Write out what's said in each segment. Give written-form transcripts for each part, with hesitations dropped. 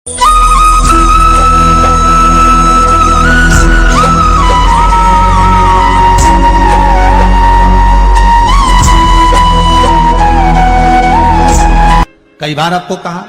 कई बार आपको कहा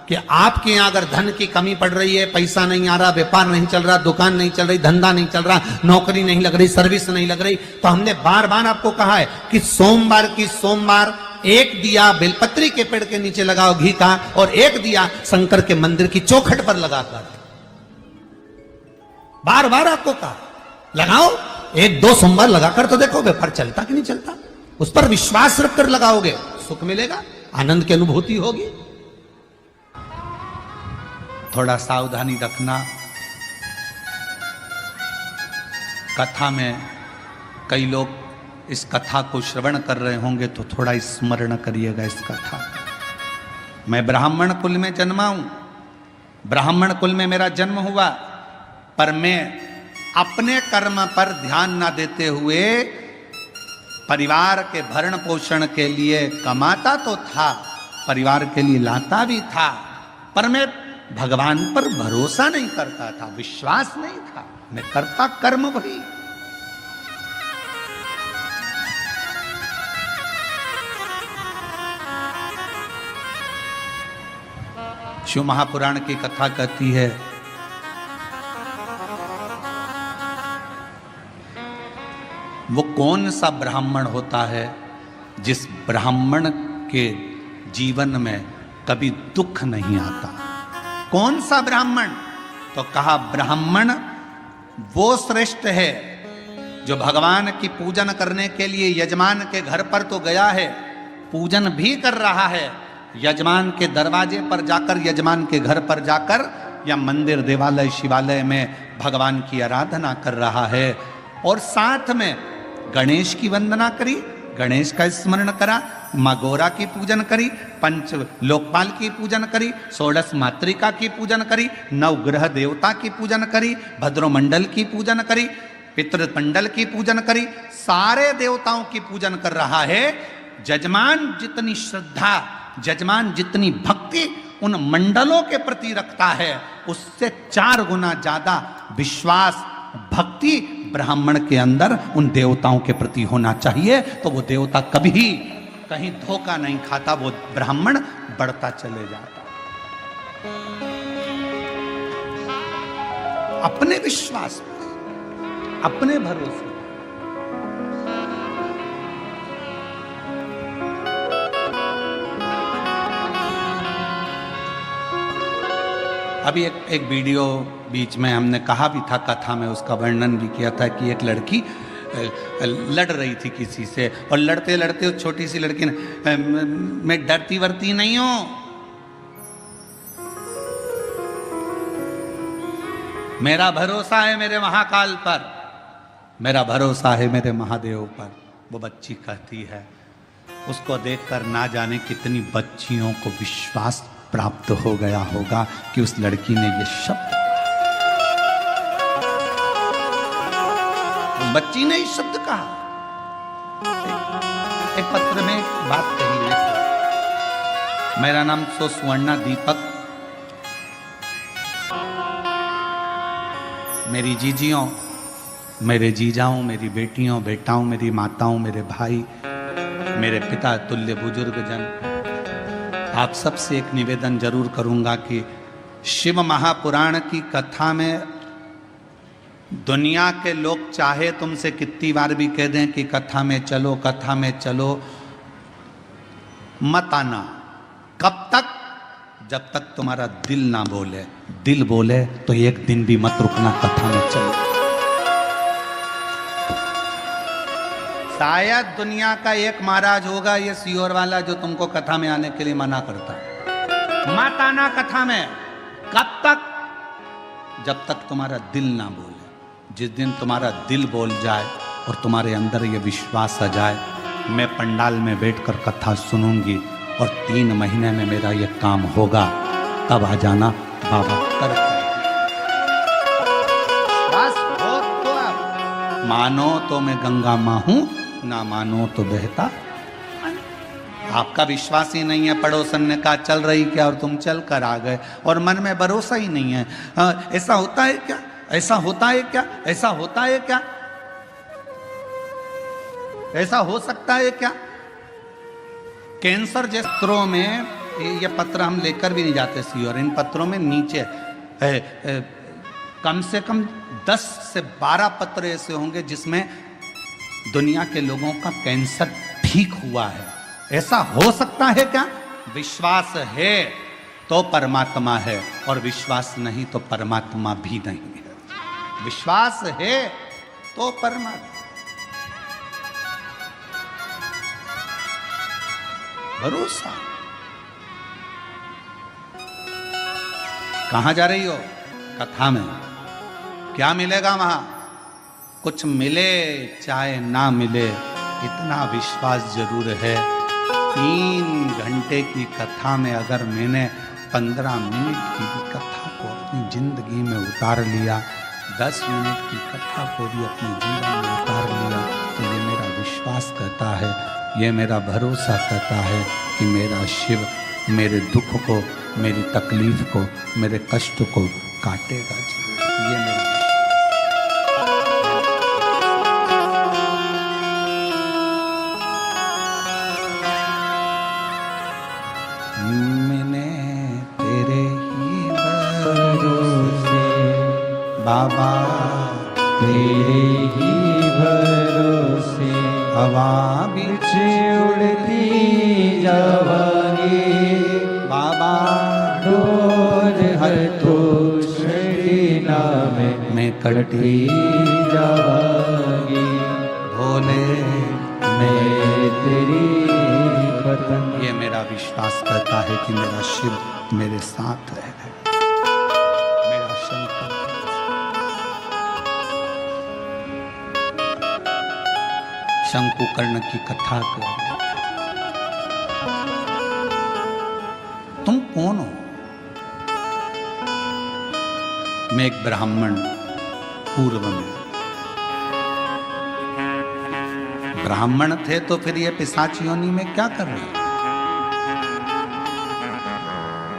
कि आपके यहां अगर धन की कमी पड़ रही है, पैसा नहीं आ रहा, व्यापार नहीं चल रहा, दुकान नहीं चल रही, धंधा नहीं चल रहा, नौकरी नहीं लग रही, सर्विस नहीं लग रही, तो हमने बार बार आपको कहा है कि सोमवार एक दिया बेलपत्री के पेड़ के नीचे लगाओ घी का, और एक दिया शंकर के मंदिर की चौखट पर लगाकर। बार बार आपको कहा लगाओ, एक दो सोमवार लगाकर तो देखो व्यापार चलता कि नहीं चलता। उस पर विश्वास रखकर लगाओगे, सुख मिलेगा, आनंद की अनुभूति होगी। थोड़ा सावधानी रखना। कथा में कई लोग इस कथा को श्रवण कर रहे होंगे तो थोड़ा स्मरण करिएगा इस कथा। मैं ब्राह्मण कुल में जन्मा हूं, ब्राह्मण कुल में मेरा जन्म हुआ, पर मैं अपने कर्म पर ध्यान न देते हुए परिवार के भरण पोषण के लिए कमाता तो था, परिवार के लिए लाता भी था, पर मैं भगवान पर भरोसा नहीं करता था, विश्वास नहीं था, मैं करता कर्म वही। शिव महापुराण की कथा कहती है वो कौन सा ब्राह्मण होता है जिस ब्राह्मण के जीवन में कभी दुख नहीं आता। कौन सा ब्राह्मण? तो कहा ब्राह्मण वो श्रेष्ठ है जो भगवान की पूजन करने के लिए यजमान के घर पर तो गया है, पूजन भी कर रहा है, यजमान के दरवाजे पर जाकर, यजमान के घर पर जाकर या मंदिर देवालय शिवालय में भगवान की आराधना कर रहा है, और साथ में गणेश की वंदना करी, गणेश का स्मरण करा, माँ गौरा की पूजन करी, पंच लोकपाल की पूजन करी, षोडश मातृका की पूजन करी, नवग्रह देवता की पूजन करी, भद्रोमंडल की पूजन करी, पितृमंडल की पूजन करी, सारे देवताओं की पूजन कर रहा है। जजमान जितनी श्रद्धा, जजमान जितनी भक्ति उन मंडलों के प्रति रखता है, उससे 4 गुना ज्यादा विश्वास भक्ति ब्राह्मण के अंदर उन देवताओं के प्रति होना चाहिए। तो वो देवता कभी कहीं धोखा नहीं खाता, वो ब्राह्मण बढ़ता चले जाता। अपने विश्वास पर, अपने भरोसे। अभी एक वीडियो बीच में हमने कहा भी था, कथा में उसका वर्णन भी किया था कि एक लड़की लड़ रही थी किसी से, और लड़ते लड़ते उस छोटी सी लड़की ने, मैं डरती वरती नहीं हूं, मेरा भरोसा है मेरे महाकाल पर, मेरा भरोसा है मेरे महादेव पर। वो बच्ची कहती है, उसको देखकर ना जाने कितनी बच्चियों को विश्वास प्राप्त हो गया होगा कि उस लड़की ने ये शब्द, उस बच्ची ने इस शब्द कहा। एक पत्र में बात कही है, मेरा नाम सुवर्णा दीपक, मेरी जीजियों, मेरे जीजाओं, मेरी बेटियों, बेटाओं, मेरी माताओं, मेरे भाई, मेरे पिता तुल्य बुजुर्ग जन, आप सबसे एक निवेदन जरूर करूंगा कि शिव महापुराण की कथा में दुनिया के लोग चाहे तुमसे कितनी बार भी कह दें कि कथा में चलो, कथा में चलो, मत आना। कब तक? जब तक तुम्हारा दिल ना बोले। दिल बोले तो एक दिन भी मत रुकना, कथा में चलो। शायद दुनिया का एक महाराज होगा ये सियोर वाला जो तुमको कथा में आने के लिए मना करता है, मत आना कथा में। कब तक? जब तक तुम्हारा दिल ना बोले। जिस दिन तुम्हारा दिल बोल जाए और तुम्हारे अंदर ये विश्वास आ जाए, मैं पंडाल में बैठकर कथा सुनूंगी और 3 महीने में मेरा ये काम होगा, तब आ जाना बाबा कर। बस हो तो अब मानो तो मैं गंगा मां हूं, ना मानो तो बहता। आपका विश्वास ही नहीं है। पड़ोसन ने कहा चल रही क्या, और तुम चल कर आ गए, और मन में भरोसा ही नहीं है। ऐसा होता है क्या, ऐसा होता है क्या, ऐसा होता है क्या, ऐसा हो सकता है क्या? कैंसर जैसे पत्रों में, ये पत्र हम लेकर भी नहीं जाते सी, और इन पत्रों में नीचे कम से कम 10 से 12 पत्र ऐसे होंगे जिसमें दुनिया के लोगों का कैंसर ठीक हुआ है। ऐसा हो सकता है क्या? विश्वास है तो परमात्मा है, और विश्वास नहीं तो परमात्मा भी नहीं है। विश्वास है तो परमात्मा। भरोसा। कहां जा रही हो? कथा में। क्या मिलेगा वहां? कुछ मिले चाहे ना मिले, इतना विश्वास जरूर है। 3 घंटे की कथा में अगर मैंने 15 मिनट की भी कथा को अपनी जिंदगी में उतार लिया, 10 मिनट की कथा को भी अपने जीवन में उतार लिया, तो ये मेरा विश्वास कहता है, ये मेरा भरोसा कहता है कि मेरा शिव मेरे दुख को, मेरी तकलीफ को, मेरे कष्ट को काटेगा जरूर। ये मेरा मैंने तेरे ही भरोसे बाबा, तेरे ही भरोसे हवा बिच उड़ती जावांगी बाबा, डोर हर तो छड़ीना में कटती जावांगी। भोले मैं तेरी पतंग। ये मेरा विश्वास करता है कि मेरा शिव मेरे साथ है, मेरा शंकर। शंकुकर्ण की कथा कर। तुम कौन हो? मैं एक ब्राह्मण, पूर्व में ब्राह्मण थे, तो फिर ये पिशाच योनि में क्या कर रहे?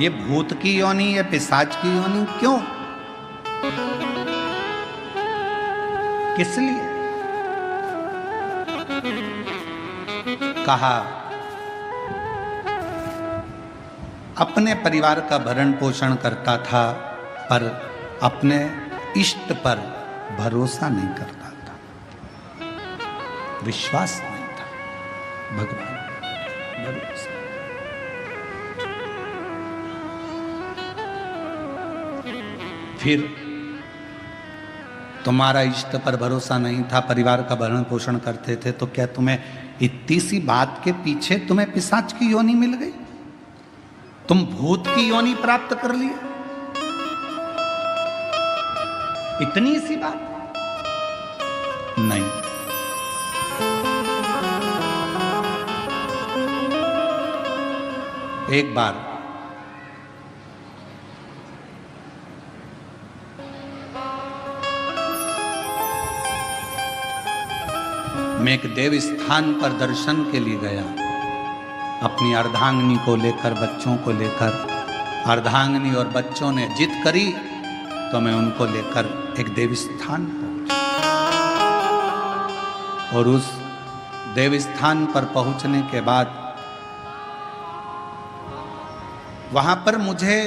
ये भूत की योनि, ये पिशाच की योनि क्यों? किस लिए? कहा अपने परिवार का भरण पोषण करता था, पर अपने इष्ट पर भरोसा नहीं करता था, विश्वास नहीं था। भगवान भरोसा। फिर तुम्हारा इष्ट पर भरोसा नहीं था, परिवार का भरण पोषण करते थे, तो क्या तुम्हें इतनी सी बात के पीछे तुम्हें पिशाच की योनि मिल गई? तुम भूत की योनि प्राप्त कर लिए? इतनी सी बात नहीं। एक बार मैं एक देव स्थान पर दर्शन के लिए गया, अपनी अर्धांगिनी को लेकर, बच्चों को लेकर। अर्धांगिनी और बच्चों ने जिद करी तो मैं उनको लेकर एक देव स्थान पहुंचा, और उस देव स्थान पर पहुंचने के बाद वहां पर मुझे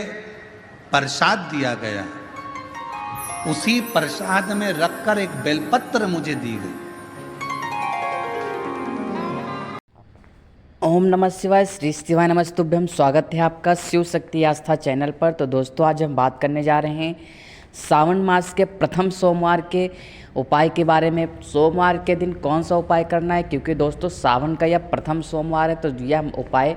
प्रसाद दिया गया। उसी प्रसाद में रखकर एक बेलपत्र मुझे दी गई। ओम नमः शिवाय, श्री शिवाय नमस्तुभ्यम। स्वागत है आपका शिव शक्ति आस्था चैनल पर। तो दोस्तों, आज हम बात करने जा रहे हैं सावन मास के प्रथम सोमवार के उपाय के बारे में। सोमवार के दिन कौन सा उपाय करना है, क्योंकि दोस्तों सावन का यह प्रथम सोमवार है, तो यह उपाय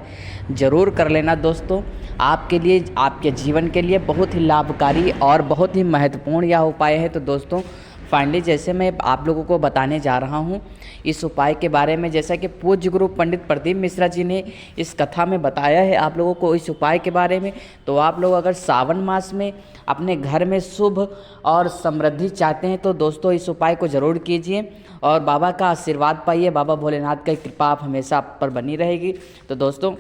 ज़रूर कर लेना दोस्तों। आपके लिए, आपके जीवन के लिए बहुत ही लाभकारी और बहुत ही महत्वपूर्ण यह उपाय है। तो दोस्तों फाइनली जैसे मैं आप लोगों को बताने जा रहा हूँ इस उपाय के बारे में, जैसा कि पूज्य गुरु पंडित प्रदीप मिश्रा जी ने इस कथा में बताया है आप लोगों को इस उपाय के बारे में। तो आप लोग अगर सावन मास में अपने घर में शुभ और समृद्धि चाहते हैं तो दोस्तों इस उपाय को ज़रूर कीजिए और बाबा का आशीर्वाद पाइए। बाबा भोलेनाथ की कृपा आप हमेशा आप पर बनी रहेगी। तो दोस्तों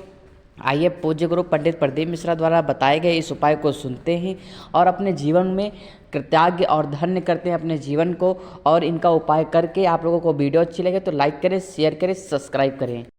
आइए पूज्य गुरु पंडित प्रदीप मिश्रा द्वारा बताए गए इस उपाय को सुनते हैं और अपने जीवन में कृतज्ञ और धन्य करते हैं अपने जीवन को। और इनका उपाय करके आप लोगों को वीडियो अच्छी लगे तो लाइक करें, शेयर करें, सब्सक्राइब करें।